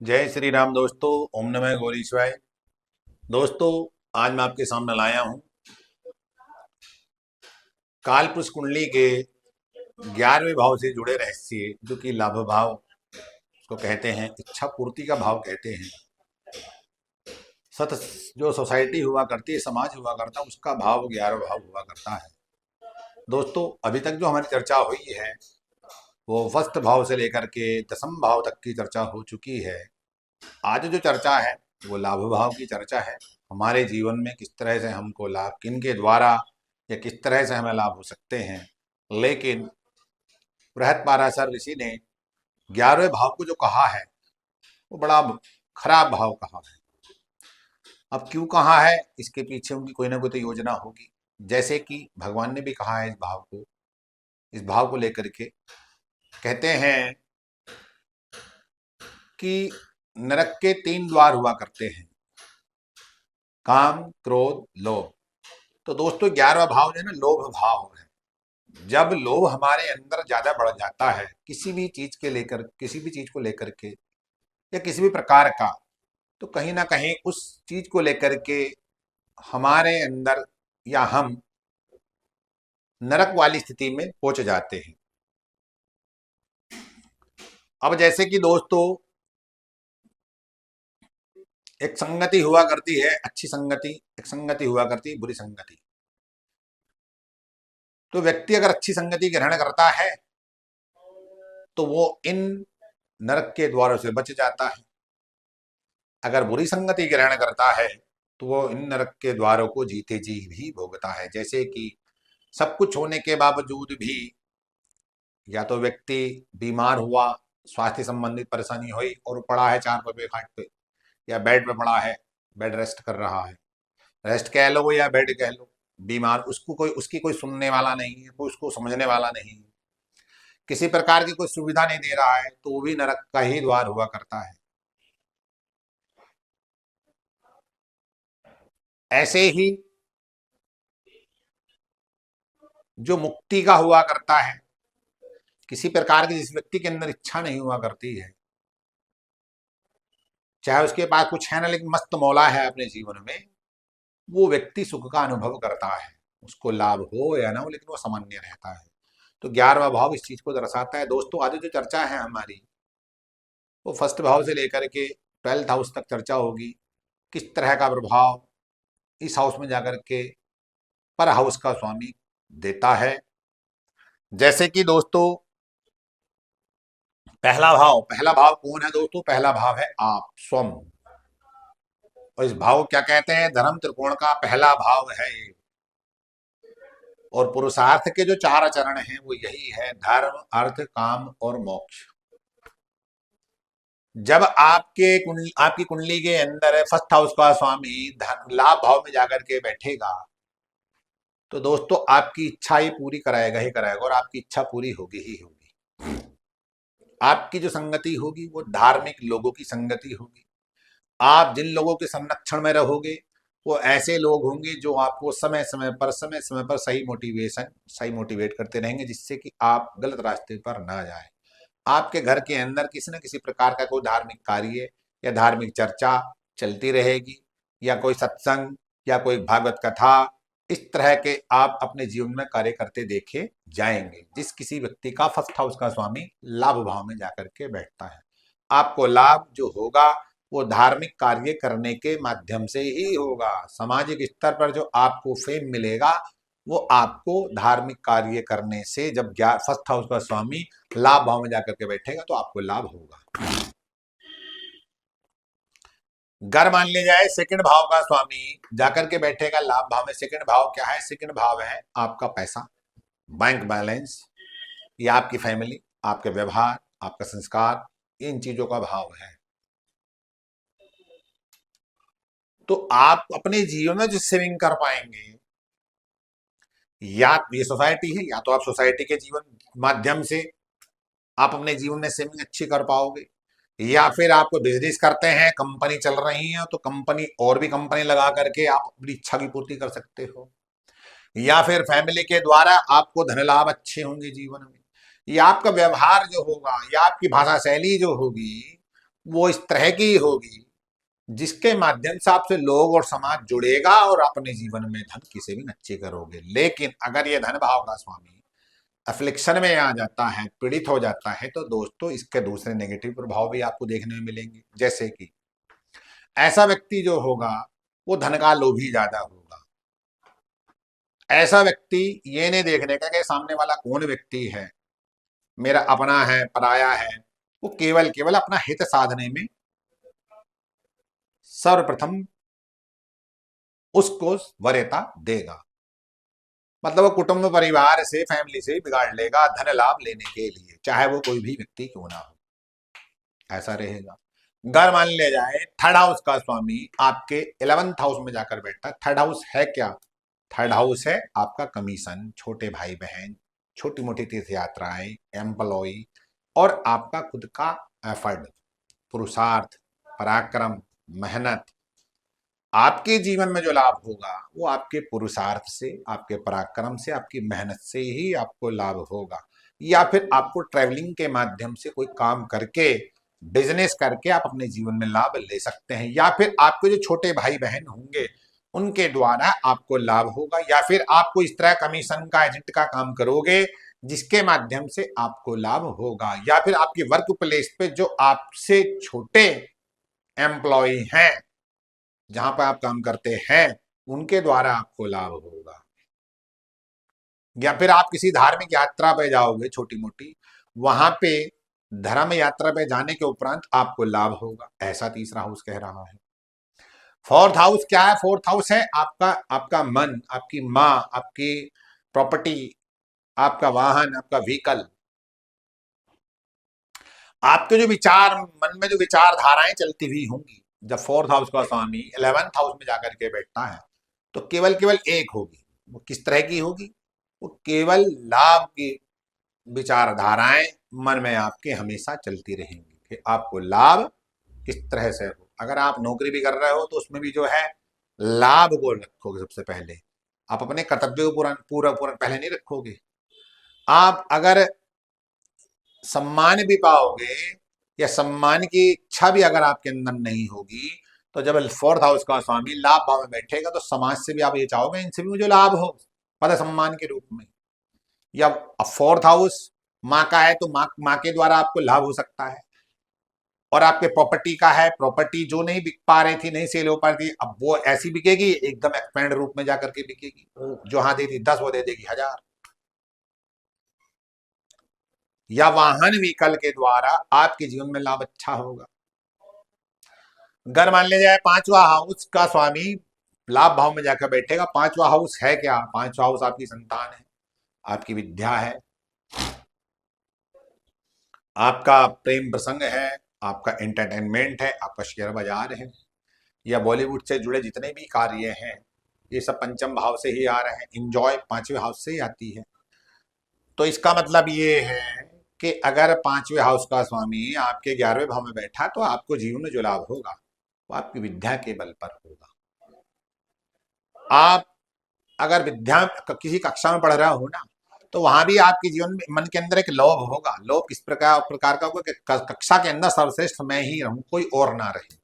जय श्री राम दोस्तों। ओम नमः गौरी शिवाय। दोस्तों, आज मैं आपके सामने लाया हूं काल पुरुष कुंडली के 11वें भाव से जुड़े रहस्य, जो कि लाभ भाव को कहते हैं, इच्छा पूर्ति का भाव कहते हैं। सत जो सोसाइटी हुआ करती है, समाज हुआ करता है, उसका भाव 11वां भाव हुआ करता है। दोस्तों, अभी तक जो हमारी चर्चा हुई है वो फर्स्ट भाव से लेकर के 10वें भाव तक की चर्चा हो चुकी है। आज जो चर्चा है वो लाभ भाव की चर्चा है। हमारे जीवन में किस तरह से हमको लाभ, किन के द्वारा या किस तरह से हमें लाभ हो सकते हैं। लेकिन बृहत पाराशर ऋषि ने 11वें भाव को जो कहा है वो बड़ा खराब भाव कहा है। अब क्यों कहा है, इसके पीछे उनकी कोई ना कोई तो योजना होगी। जैसे कि भगवान ने भी कहा है इस भाव को लेकर के कहते हैं कि नरक के 3 द्वार हुआ करते हैं, काम, क्रोध, लोभ। तो दोस्तों, 11वां भाव जो है ना, लोभ भाव है। जब लोभ हमारे अंदर ज्यादा बढ़ जाता है किसी भी चीज को लेकर के या किसी भी प्रकार का, तो कहीं ना कहीं उस चीज को लेकर के हमारे अंदर या हम नरक वाली स्थिति में पहुंच जाते हैं। अब जैसे कि दोस्तों, एक संगति हुआ करती है अच्छी संगति, एक संगति हुआ करती है बुरी संगति। तो व्यक्ति अगर अच्छी संगति ग्रहण करता है तो वो इन नरक के द्वारों से बच जाता है। अगर बुरी संगति ग्रहण करता है तो वो इन नरक के द्वारों को जीते जी भी भोगता है। जैसे कि सब कुछ होने के बावजूद भी या तो व्यक्ति बीमार हुआ, स्वास्थ्य संबंधित परेशानी हुई और पड़ा है 4 पे खाट पे या बेड पे पड़ा है, बेड रेस्ट कर रहा है, रेस्ट कह लो या बेड कह लो, बीमार, उसकी कोई सुनने वाला नहीं है, कोई उसको समझने वाला नहीं है, किसी प्रकार की कोई सुविधा नहीं दे रहा है, तो वो भी नरक का ही द्वार हुआ करता है। ऐसे ही जो मुक्ति का हुआ करता है, किसी प्रकार की जिस व्यक्ति के अंदर इच्छा नहीं हुआ करती है, चाहे उसके पास कुछ है ना, लेकिन मस्त मौला है अपने जीवन में, वो व्यक्ति सुख का अनुभव करता है। उसको लाभ हो या ना हो, लेकिन वो सामान्य रहता है। तो 11वां भाव इस चीज को दर्शाता है। दोस्तों, आज जो चर्चा है हमारी वो फर्स्ट भाव से लेकर के 12th हाउस तक चर्चा होगी। किस तरह का प्रभाव इस हाउस में जाकर के पर हाउस का स्वामी देता है। जैसे कि दोस्तों, पहला भाव कौन है दोस्तों? पहला भाव है आप स्वयं। और इस भाव को क्या कहते हैं? धर्म त्रिकोण का पहला भाव है ये। और पुरुषार्थ के जो 4 चरण हैं वो यही है, धर्म, अर्थ, काम और मोक्ष। जब आपकी कुंडली के अंदर है फर्स्ट हाउस का स्वामी धन लाभ भाव में जाकर के बैठेगा, तो दोस्तों आपकी इच्छा ही पूरी कराएगा ही कराएगा, और आपकी इच्छा पूरी होगी ही होगी। आपकी जो संगति होगी वो धार्मिक लोगों की संगति होगी। आप जिन लोगों के संरक्षण में रहोगे वो ऐसे लोग होंगे जो आपको समय समय पर सही मोटिवेट करते रहेंगे, जिससे कि आप गलत रास्ते पर ना जाए। आपके घर के अंदर किसी न किसी प्रकार का कोई धार्मिक कार्य या धार्मिक चर्चा चलती रहेगी, या कोई सत्संग या कोई भागवत कथा, इस तरह के आप अपने जीवन में कार्य करते देखे जाएंगे। जिस किसी व्यक्ति का फर्स्ट हाउस का स्वामी लाभ भाव में जाकर के बैठता है, आपको लाभ जो होगा वो धार्मिक कार्य करने के माध्यम से ही होगा। सामाजिक स्तर पर जो आपको फेम मिलेगा वो आपको धार्मिक कार्य करने से, जब फर्स्ट हाउस का स्वामी लाभ भाव में जाकर के बैठेगा तो आपको लाभ होगा। घर मान लिया जाए सेकंड भाव का स्वामी जाकर के बैठेगा लाभ भाव में। सेकंड भाव क्या है? सेकंड भाव है आपका पैसा, बैंक बैलेंस, या आपकी फैमिली, आपके व्यवहार, आपका संस्कार, इन चीजों का भाव है। तो आप अपने जीवन में जो सेविंग कर पाएंगे, या ये सोसाइटी है, या तो आप सोसाइटी के जीवन माध्यम से आप अपने जीवन में सेविंग अच्छी कर पाओगे, या फिर आपको बिजनेस करते हैं, कंपनी चल रही है तो कंपनी और भी कंपनी लगा करके आप अपनी इच्छा की पूर्ति कर सकते हो, या फिर फैमिली के द्वारा आपको धन लाभ अच्छे होंगे जीवन में, या आपका व्यवहार जो होगा या आपकी भाषा शैली जो होगी वो इस तरह की होगी जिसके माध्यम से आपसे लोग और समाज जुड़ेगा और अपने जीवन में धन की सेविंग अच्छी करोगे। लेकिन अगर ये धन भाव का स्वामी अफ्लिक्शन में आ जाता है, पीड़ित हो जाता है, तो दोस्तों इसके दूसरे नेगेटिव प्रभाव भी आपको देखने में मिलेंगे। जैसे कि ऐसा व्यक्ति जो होगा वो धन का लोभी ज्यादा होगा। ऐसा व्यक्ति ये नहीं देखने का कि सामने वाला कौन व्यक्ति है, मेरा अपना है पराया है, वो केवल केवल अपना हित साधने में सर्वप्रथम उसको वरीयता देगा। मतलब वो कुटुंब परिवार से, फैमिली से बिगाड़ लेगा धन लाभ लेने के लिए, चाहे वो कोई भी व्यक्ति क्यों ना हो, ऐसा रहेगा। घर मान लिया जाए थर्ड हाउस का स्वामी आपके 11th हाउस में जाकर बैठा। थर्ड हाउस है क्या? थर्ड हाउस है आपका कमीशन, छोटे भाई बहन, छोटी मोटी तीर्थ यात्राएं, एम्प्लॉय और आपका खुद का एफर्ट, पुरुषार्थ, पराक्रम, मेहनत। आपके जीवन में जो लाभ होगा वो आपके पुरुषार्थ से, आपके पराक्रम से, आपकी मेहनत से ही आपको लाभ होगा। या फिर आपको ट्रैवलिंग के माध्यम से कोई काम करके, बिजनेस करके आप अपने जीवन में लाभ ले सकते हैं। या फिर आपके जो छोटे भाई बहन होंगे उनके द्वारा आपको लाभ होगा। या फिर आपको इस तरह कमीशन का, एजेंट का काम करोगे जिसके माध्यम से आपको लाभ होगा। या फिर आपकी वर्क प्लेस पे जो आपसे छोटे एम्प्लॉय हैं, जहां पर आप काम करते हैं, उनके द्वारा आपको लाभ होगा। या फिर आप किसी धार्मिक यात्रा पे जाओगे छोटी मोटी, वहां पे धर्म यात्रा पे जाने के उपरांत आपको लाभ होगा, ऐसा तीसरा हाउस कह रहा है। फोर्थ हाउस क्या है? फोर्थ हाउस है आपका, आपका मन, आपकी माँ, आपकी प्रॉपर्टी, आपका वाहन, आपका व्हीकल। आपके जो विचार, मन में जो विचारधाराएं चलती हुई होंगी, जब फोर्थ हाउस का स्वामी 11th हाउस में जाकर के बैठता है, तो केवल केवल एक होगी। वो किस तरह की होगी? वो केवल लाभ की विचारधाराएं मन में आपके हमेशा चलती रहेंगी कि आपको लाभ किस तरह से हो। अगर आप नौकरी भी कर रहे हो तो उसमें भी जो है लाभ को रखोगे सबसे पहले। आप अपने कर्तव्य को पूरा पूरा पूरा पहले नहीं रखोगे। आप अगर सम्मान भी पाओगे या सम्मान की इच्छा भी अगर आपके अंदर नहीं होगी, तो जब फोर्थ हाउस का स्वामी लाभ भाव में बैठेगा तो समाज से भी आप ये चाहोगे इनसे भी मुझे लाभ हो, पद सम्मान के रूप में। या फोर्थ हाउस माँ का है तो माँ के द्वारा आपको लाभ हो सकता है। और आपके प्रॉपर्टी का है, प्रॉपर्टी जो नहीं बिक पा रही थी, नहीं सेल हो पा रही थी, अब वो ऐसी बिकेगी, एकदम एक्सपेंड रूप में जाकर के बिकेगी। वो जो हाँ देती 10 वो दे देगी 1000। या वाहन व्हीकल के द्वारा आपके जीवन में लाभ अच्छा होगा। घर मान लिया जाए पांचवा हाउस का स्वामी लाभ भाव में जाकर बैठेगा। पांचवा हाउस है क्या? पांचवा हाउस आपकी संतान है, आपकी विद्या है, आपका प्रेम प्रसंग है, आपका एंटरटेनमेंट है, आपका शेयर बाजार है, या बॉलीवुड से जुड़े जितने भी कार्य हैं, ये सब पंचम भाव से ही आ रहे हैं। इंजॉय पांचवें हाउस से ही आती है। तो इसका मतलब ये है कि अगर पांचवें हाउस का स्वामी आपके 11वें भाव में बैठा तो आपको जीवन में जो लाभ होगा वो आपकी विद्या के बल पर होगा। आप अगर विद्या किसी कक्षा में पढ़ रहा हो ना, तो वहां भी आपके जीवन में मन के अंदर एक लोभ होगा। लोभ किस प्रकार प्रकार का होगा कि कक्षा के अंदर सर्वश्रेष्ठ मैं ही रहूं, कोई और ना रहे।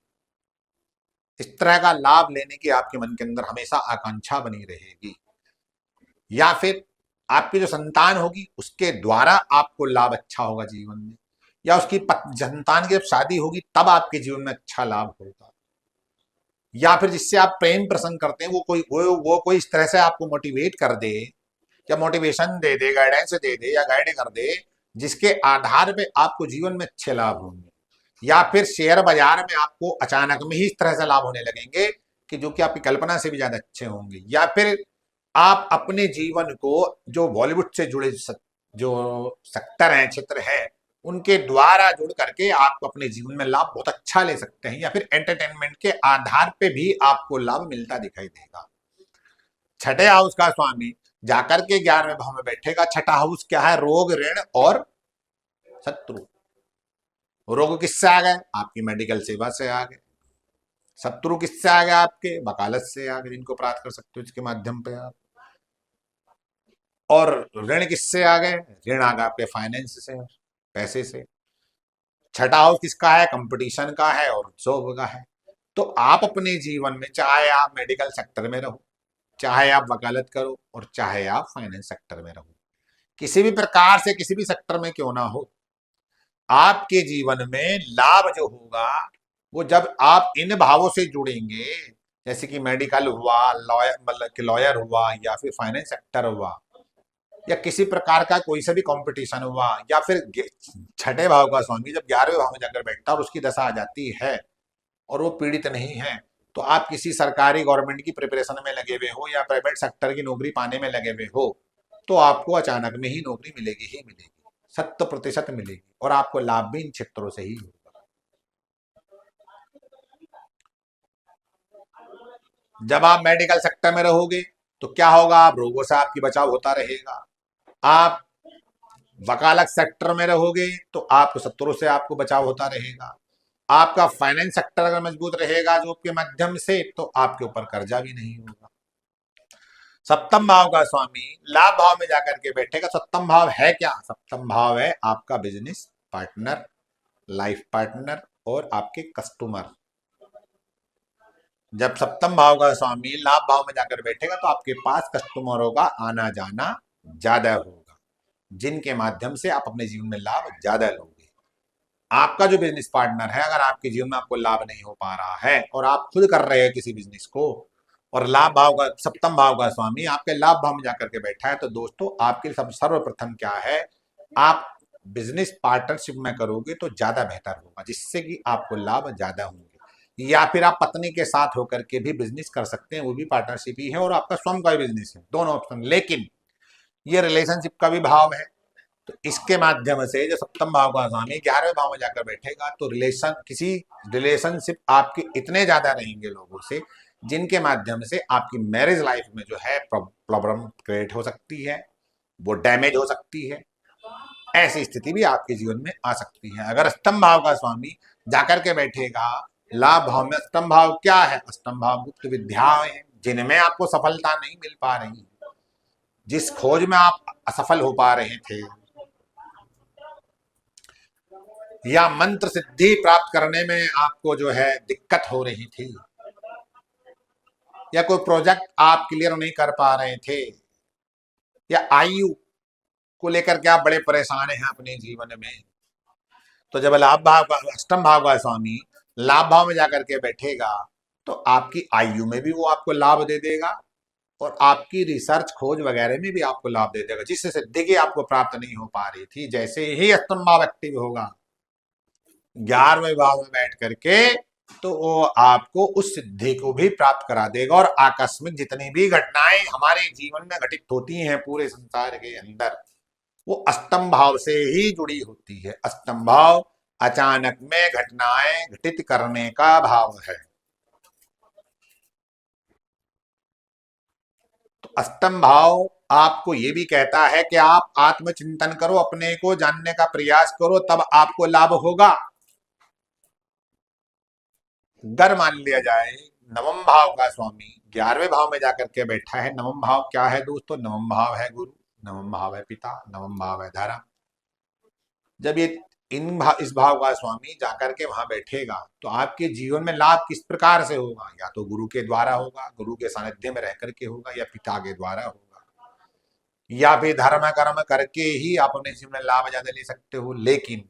इस तरह का लाभ लेने की आपके मन के अंदर हमेशा आकांक्षा बनी रहेगी। या फिर आपकी जो संतान होगी उसके द्वारा आपको लाभ अच्छा होगा जीवन में। या उसकी संतान की जब शादी होगी तब आपके जीवन में अच्छा लाभ होगा। या फिर जिससे आप प्रेम प्रसंग करते हैं वो कोई इस तरह से आपको मोटिवेट कर दे, या मोटिवेशन दे दे, गाइडेंस दे दे, या गाइड कर दे, जिसके आधार पे आपको जीवन में अच्छे लाभ होंगे। या फिर शेयर बाजार में आपको अचानक में ही इस तरह से लाभ होने लगेंगे कि जो कि आपकी कल्पना से भी ज्यादा अच्छे होंगे। या फिर आप अपने जीवन को जो बॉलीवुड से जुड़े जो सेक्टर हैं, क्षेत्र है, उनके द्वारा जुड़ करके आप अपने जीवन में लाभ बहुत अच्छा ले सकते हैं। या फिर एंटरटेनमेंट के आधार पे भी आपको लाभ मिलता दिखाई देगा। छठे हाउस का स्वामी जाकर के 11वें भाव में बैठेगा। छठा हाउस क्या है? रोग, ऋण और शत्रु। रोग किससे आ गए? आपकी मेडिकल सेवा से आ गए। शत्रु किससे आ गए? आपके वकालत से आ गए, जिनको प्राप्त कर सकते हो इसके माध्यम पे आप। और ऋण किससे आ गए? ऋण आ गए आपके फाइनेंस से, पैसे से। छठा हाउस किसका है? कंपटीशन का है और उत्सव का है। तो आप अपने जीवन में चाहे आप मेडिकल सेक्टर में रहो, चाहे आप वकालत करो और चाहे आप फाइनेंस सेक्टर में रहो, किसी भी प्रकार से किसी भी सेक्टर में क्यों ना हो, आपके जीवन में लाभ जो होगा वो जब आप इन भावों से जुड़ेंगे, जैसे कि मेडिकल हुआ, लॉयर मतलब कि लॉयर हुआ, या फिर फाइनेंस सेक्टर हुआ, या किसी प्रकार का कोई सा भी कंपटीशन हुआ, या फिर छठे भाव का स्वामी जब 11वें भाव में जाकर बैठता है और उसकी दशा आ जाती है और वो पीड़ित नहीं है, तो आप किसी सरकारी गवर्नमेंट की प्रिपरेशन में लगे हुए हो या प्राइवेट सेक्टर की नौकरी पाने में लगे हुए हो, तो आपको अचानक में ही नौकरी मिलेगी ही मिलेगी, 100% मिलेगी, और आपको लाभ भी इन क्षेत्रों से ही होगा। जब आप मेडिकल सेक्टर में रहोगे तो क्या होगा? आप रोगों से आपकी बचाव होता रहेगा। आप वकालत सेक्टर में रहोगे तो आपको शत्रुओं से आपको बचाव होता रहेगा। आपका फाइनेंस सेक्टर अगर मजबूत रहेगा जॉब के माध्यम से, तो आपके ऊपर कर्जा भी नहीं होगा। सप्तम भाव का स्वामी लाभ भाव में जाकर के बैठेगा। सप्तम भाव है क्या? सप्तम भाव है आपका बिजनेस पार्टनर, लाइफ पार्टनर और आपके कस्टमर। जब सप्तम भाव का स्वामी लाभ भाव में जाकर बैठेगा तो आपके पास कस्टमरों का आना जाना ज्यादा होगा, जिनके माध्यम से आप अपने जीवन में लाभ ज्यादा लोगे। आपका जो बिजनेस पार्टनर है, अगर आपके जीवन में आपको लाभ नहीं हो पा रहा है और आप खुद कर रहे हैं किसी बिजनेस को, और लाभ भाव का सप्तम भाव का स्वामी आपके लाभ भाव में जाकर के बैठा है, तो दोस्तों आपके सब सर्वप्रथम क्या है, आप बिजनेस पार्टनरशिप में करोगे तो ज्यादा बेहतर होगा, जिससे कि आपको लाभ ज्यादा होंगे। या फिर आप पत्नी के साथ होकर के भी बिजनेस कर सकते हैं, वो भी पार्टनरशिप ही है और आपका स्वयं का भी बिजनेस है, दोनों ऑप्शन। लेकिन ये रिलेशनशिप का भी भाव है, तो इसके माध्यम से जो सप्तम भाव का स्वामी 11वें भाव में जाकर बैठेगा तो रिलेशनशिप आपके इतने ज्यादा रहेंगे लोगों से, जिनके माध्यम से आपकी मैरिज लाइफ में जो है प्रॉब्लम क्रिएट हो सकती है, वो डैमेज हो सकती है, ऐसी स्थिति भी आपके जीवन में आ सकती है। अगर अष्टम भाव का स्वामी जाकर के बैठेगा लाभ भाव में, अष्टम भाव क्या है? अष्टम भाव गुप्त विद्याएं हैं, जिनमें आपको सफलता नहीं मिल पा रही, जिस खोज में आप असफल हो पा रहे थे, या मंत्र सिद्धि प्राप्त करने में आपको जो है दिक्कत हो रही थी, या कोई प्रोजेक्ट आप क्लियर नहीं कर पा रहे थे, या आयु को लेकर के आप बड़े परेशान हैं अपने जीवन में, तो जब लाभ भाव का अष्टम भाव का स्वामी लाभ भाव में जाकर के बैठेगा तो आपकी आयु में भी वो आपको लाभ दे देगा और आपकी रिसर्च खोज वगैरह में भी आपको लाभ दे देगा, जिससे सिद्धि की आपको प्राप्त नहीं हो पा रही थी। जैसे ही अष्टम भाव एक्टिव होगा 11वें भाव में बैठ करके, तो वो आपको उस सिद्धि को भी प्राप्त करा देगा। और आकस्मिक जितनी भी घटनाएं हमारे जीवन में घटित होती हैं पूरे संसार के अंदर, वो अष्टम भाव से ही जुड़ी होती है। अष्टम भाव अचानक में घटनाएं घटित करने का भाव है। तो अष्टम भाव आपको ये भी कहता है कि आप आत्मचिंतन करो, अपने को जानने का प्रयास करो, तब आपको लाभ होगा। अगर मान लिया जाए नवम भाव का स्वामी 11वें भाव में जाकर के बैठा है, नवम भाव क्या है दोस्तों? नवम भाव है गुरु, नवम भाव है पिता, नवम भाव है धर्म। जब ये इस भाव का स्वामी जाकर के वहां बैठेगा तो आपके जीवन में लाभ किस प्रकार से होगा? या तो गुरु के द्वारा होगा, गुरु के सानिध्य में रह करके होगा, या पिता के द्वारा होगा, या फिर धर्म कर्म करके ही आप अपने जीवन में लाभ ज्यादा ले सकते हो। लेकिन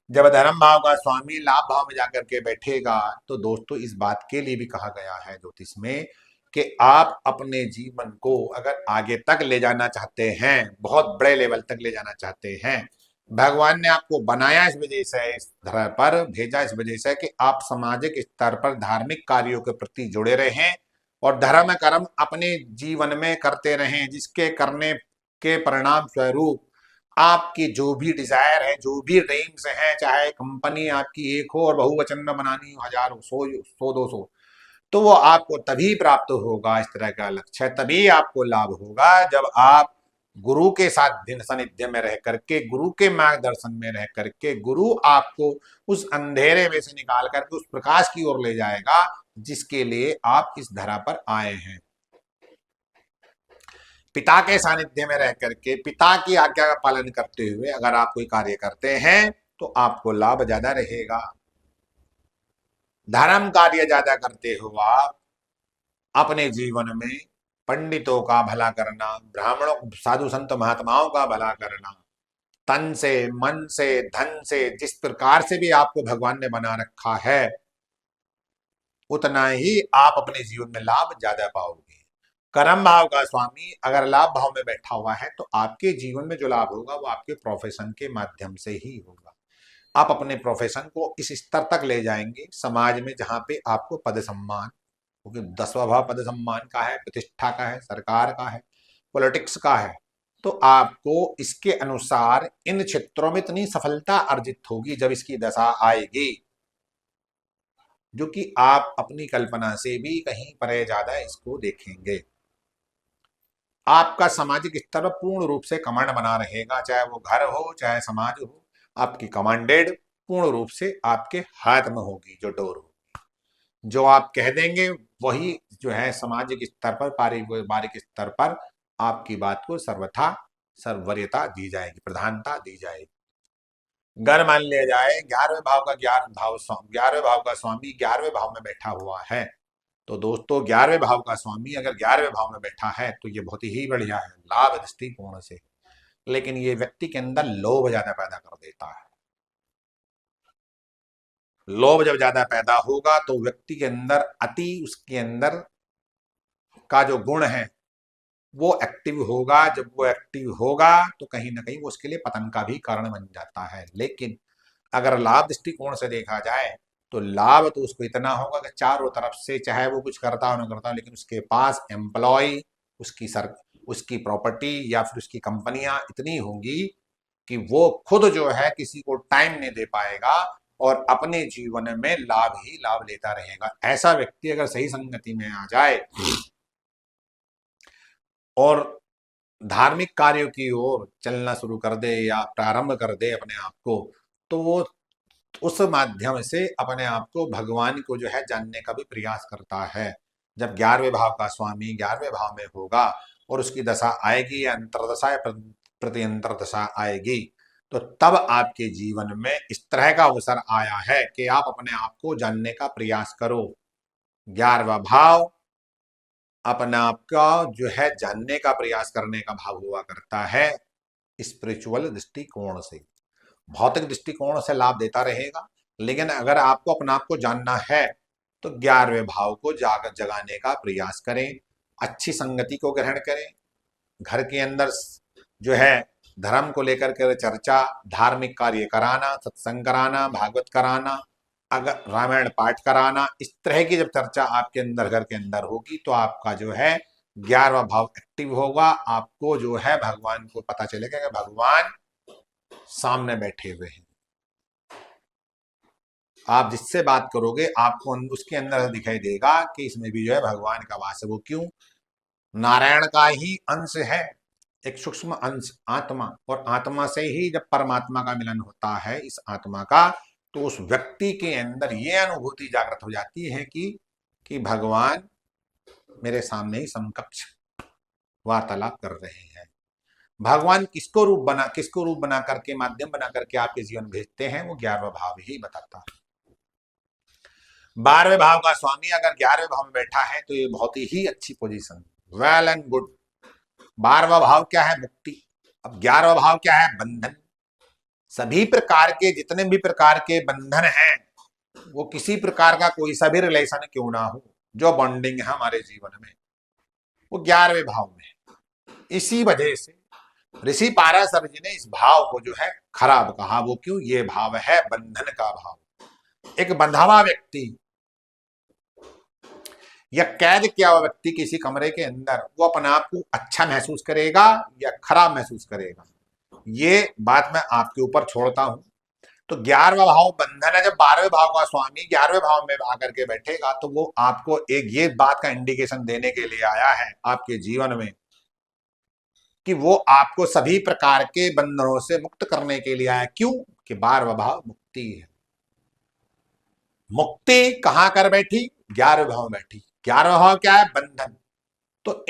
जब धर्म भाव का स्वामी लाभ भाव में जाकर के बैठेगा तो दोस्तों इस बात के लिए भी कहा गया है ज्योतिष में कि आप अपने जीवन को अगर आगे तक ले जाना चाहते हैं, बहुत बड़े लेवल तक ले जाना चाहते हैं, भगवान ने आपको बनाया इस वजह से, इस धरा पर भेजा इस वजह से कि आप सामाजिक स्तर पर धार्मिक कार्यों के प्रति जुड़े रहें और धर्म कर्म अपने जीवन में करते रहें, जिसके करने के परिणाम स्वरूप आपकी जो भी डिजायर है, जो भी ड्रीम्स हैं, चाहे कंपनी आपकी एक हो और बहुवचन में बनानी हो, हजारों, सौ 200, तो वो आपको तभी प्राप्त होगा। इस तरह का लक्ष्य है, तभी आपको लाभ होगा जब आप गुरु के साथ दिन सानिध्य में रह करके, गुरु के मार्गदर्शन में रह करके, गुरु आपको उस अंधेरे में से निकाल करके उस प्रकाश की ओर ले जाएगा जिसके लिए आप इस धरा पर आए हैं। पिता के सानिध्य में रह करके, पिता की आज्ञा का पालन करते हुए अगर आप कोई कार्य करते हैं तो आपको लाभ ज्यादा रहेगा। धर्म कार्य ज्यादा करते हो आप, अपने जीवन में पंडितों का भला करना, ब्राह्मणों, साधु संत महात्माओं का भला करना, तन से, मन से, धन से, जिस प्रकार से भी आपको भगवान ने बना रखा है, उतना ही आप अपने जीवन में लाभ ज्यादा पाओगे। कर्म भाव का स्वामी अगर लाभ भाव में बैठा हुआ है तो आपके जीवन में जो लाभ होगा वो आपके प्रोफेशन के माध्यम से ही होगा। आप अपने प्रोफेशन को इस स्तर तक ले जाएंगे समाज में जहां पे आपको पद सम्मान, क्योंकि 10वां भाव पद सम्मान का है, प्रतिष्ठा का है, सरकार का है, पॉलिटिक्स का है, तो आपको इसके अनुसार इन क्षेत्रों में इतनी सफलता अर्जित होगी जब इसकी दशा आएगी, जो कि आप अपनी कल्पना से भी कहीं परे ज्यादा इसको देखेंगे। आपका सामाजिक स्तर पर पूर्ण रूप से कमांड बना रहेगा, चाहे वो घर हो चाहे समाज हो, आपकी कमांडेड पूर्ण रूप से आपके हाथ में होगी जो डोर होगी। जो आप कह देंगे वही जो है सामाजिक स्तर पर, पारिवारिक स्तर पर आपकी बात को सर्वथा सर्वरियता दी जाएगी, प्रधानता दी जाएगी। अगर मान लिया जाए 11वें भाव का 11वें भाव का स्वामी 11वें भाव में बैठा हुआ है, तो दोस्तों 11वें भाव का स्वामी अगर 11वें भाव में बैठा है तो ये बहुत ही बढ़िया है लाभ दृष्टिकोण से। लेकिन ये व्यक्ति के अंदर लोभ ज्यादा पैदा कर देता है। लोभ जब ज्यादा पैदा होगा तो व्यक्ति के अंदर अति, उसके अंदर का जो गुण है वो एक्टिव होगा। जब वो एक्टिव होगा तो कहीं ना कहीं वो उसके लिए पतन का भी कारण बन जाता है। लेकिन अगर लाभ दृष्टिकोण से देखा जाए तो लाभ तो उसको इतना होगा कि चारों तरफ से चाहे वो कुछ करता हो ना करता हो, लेकिन उसके पास एम्प्लॉय, उसकी प्रॉपर्टी या फिर उसकी कंपनियां इतनी होंगी कि वो खुद जो है किसी को टाइम नहीं दे पाएगा और अपने जीवन में लाभ ही लाभ लेता रहेगा। ऐसा व्यक्ति अगर सही संगति में आ जाए और धार्मिक कार्यों की ओर चलना शुरू कर दे या प्रारंभ कर दे अपने आप को, तो वो उस माध्यम से अपने आप को भगवान को जो है जानने का भी प्रयास करता है। जब 11वें भाव का स्वामी 11वें भाव में होगा और उसकी दशा आएगी या अंतरदशा या प्रतिअंतर दशा आएगी, तो तब आपके जीवन में इस तरह का अवसर आया है कि आप अपने आप को जानने का प्रयास करो। 11वां भाव अपने आप का जो है जानने का प्रयास करने का भाव हुआ करता है स्पिरिचुअल दृष्टिकोण से। भौतिक दृष्टिकोण से लाभ देता रहेगा, लेकिन अगर आपको अपने आप को जानना है तो 11वें भाव को जगाने का प्रयास करें। अच्छी संगति को ग्रहण करें। घर के अंदर जो है धर्म को लेकर के चर्चा, धार्मिक कार्य कराना, सत्संग कराना, भागवत कराना, अगर रामायण पाठ कराना, इस तरह की जब चर्चा आपके अंदर घर के अंदर होगी तो आपका जो है 11वां भाव एक्टिव होगा। आपको जो है भगवान को पता चलेगा कि भगवान सामने बैठे हुए हैं। आप जिससे बात करोगे आपको उसके अंदर दिखाई देगा कि इसमें भी जो है भगवान का वास है। वो क्यों? नारायण का ही अंश है, एक सूक्ष्म अंश आत्मा, और आत्मा से ही जब परमात्मा का मिलन होता है इस आत्मा का, तो उस व्यक्ति के अंदर ये अनुभूति जागृत हो जाती है कि भगवान मेरे सामने ही समकक्ष वार्तालाप कर रहे हैं। भगवान किसको रूप बना करके, माध्यम बना करके आपके जीवन भेजते हैं, वो 11वां भाव ही बताता है। 12वें भाव का स्वामी अगर 11वें भाव में बैठा है तो ये बहुत ही अच्छी पोजीशन, वेल एंड गुड। 12वां भाव क्या है? मुक्ति। अब 11वां भाव क्या है? बंधन। सभी प्रकार के जितने भी प्रकार के बंधन हैं, वो किसी प्रकार का कोई सा भी रिलेशन क्यों ना हो, जो बॉन्डिंग है हमारे जीवन में, वो 11वें भाव में है। इसी वजह से ऋषि पाराशर जी ने इस भाव को जो है खराब कहा। वो क्यों? ये भाव है बंधन का भाव। एक बंधा हुआ व्यक्ति या कैद किया हुआ व्यक्ति किसी कमरे के अंदर, वो अपने आप को अच्छा महसूस करेगा या खराब महसूस करेगा, ये बात मैं आपके ऊपर छोड़ता हूं। तो 11वां भाव बंधन है। जब 12वें भाव का स्वामी 11वें भाव में आकर के बैठेगा तो वो आपको एक ये बात का इंडिकेशन देने के लिए आया है आपके जीवन में कि वो आपको सभी प्रकार के बंधनों से मुक्त करने के लिए आया। क्यों? कि 12वां भाव मुक्ति है। मुक्ति कहां कर बैठी? 11वें भाव में बैठी। 11वां भाव क्या है? बंधन। तो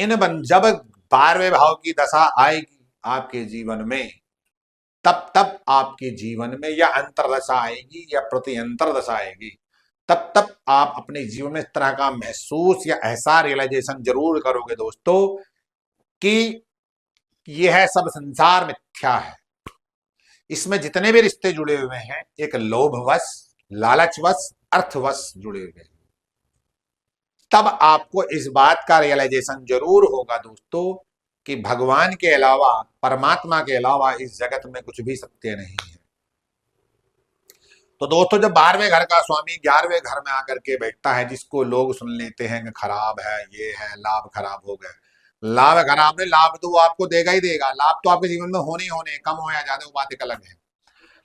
जब 12वें भाव की दशा आएगी आपके जीवन में, तब तब आपके जीवन में या अंतरदशा आएगी या प्रति अंतरदशा आएगी, तब तब आप अपने जीवन में इस तरह का महसूस या ऐसा रियलाइजेशन जरूर करोगे दोस्तों कि यह सब संसार मिथ्या है। इसमें जितने भी रिश्ते जुड़े हुए हैं एक लोभवश, लालचवश, अर्थवश जुड़े हुए हैं। तब आपको इस बात का रियलाइजेशन जरूर होगा दोस्तों कि भगवान के अलावा, परमात्मा के अलावा इस जगत में कुछ भी सत्य नहीं है। तो दोस्तों जब 12वें घर का स्वामी 11वें घर में आकर के बैठता है, जिसको लोग सुन लेते हैं कि खराब है, ये है, लाभ खराब हो गए, लाभ खराब नहीं, लाभ तो वो आपको देगा ही देगा। लाभ तो आपके जीवन में होने ही होने, कम हो या ज्यादा वो बात एक अलग है,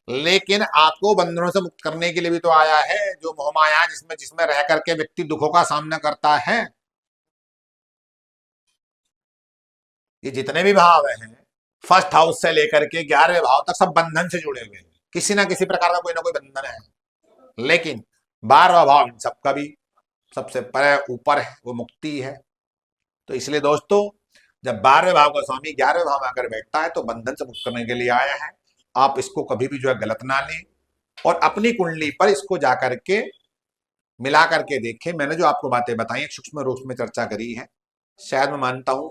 लेकिन आपको बंधनों से मुक्त करने के लिए भी तो आया है। जो मोहमाया जिसमें जिसमें रह करके व्यक्ति दुखों का सामना करता है, ये जितने भी भाव हैं फर्स्ट हाउस से लेकर के 11वें भाव तक सब बंधन से जुड़े हुए हैं, किसी ना किसी प्रकार का कोई ना कोई बंधन है। लेकिन 12वां भाव इन सबका भी सबसे परे ऊपर है, वो मुक्ति है। तो इसलिए दोस्तों जब 12वें भाव का स्वामी 11वें भाव में आकर बैठता है तो बंधन से मुक्त करने के लिए आया है। आप इसको कभी भी जो है गलत ना लें और अपनी कुंडली पर इसको जाकर के मिला करके देखें। मैंने जो आपको बातें बताई सूक्ष्म रूप में चर्चा करी है, शायद मैं मानता हूं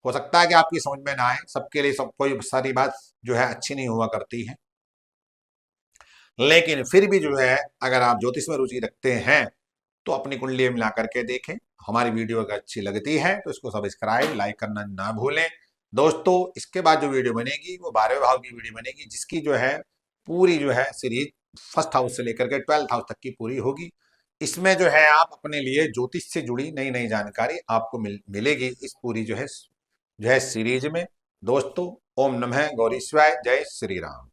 हो सकता है कि आपकी समझ में ना आए, सबके लिए सब कोई सारी बात जो है अच्छी नहीं हुआ करती है, लेकिन फिर भी जो है अगर आप ज्योतिष में रुचि रखते हैं तो अपनी कुंडली मिला करके देखें। हमारी वीडियो अगर अच्छी लगती है तो इसको सब्सक्राइब लाइक करना ना भूलें दोस्तों। इसके बाद जो वीडियो बनेगी वो 12वें भाव की वीडियो बनेगी, जिसकी जो है पूरी जो है सीरीज फर्स्ट हाउस से लेकर के 12th हाउस तक की पूरी होगी। इसमें जो है आप अपने लिए ज्योतिष से जुड़ी नई नई जानकारी आपको मिलेगी इस पूरी जो है सीरीज में दोस्तों। ओम नमः गौरी शिवाय, जय श्री राम।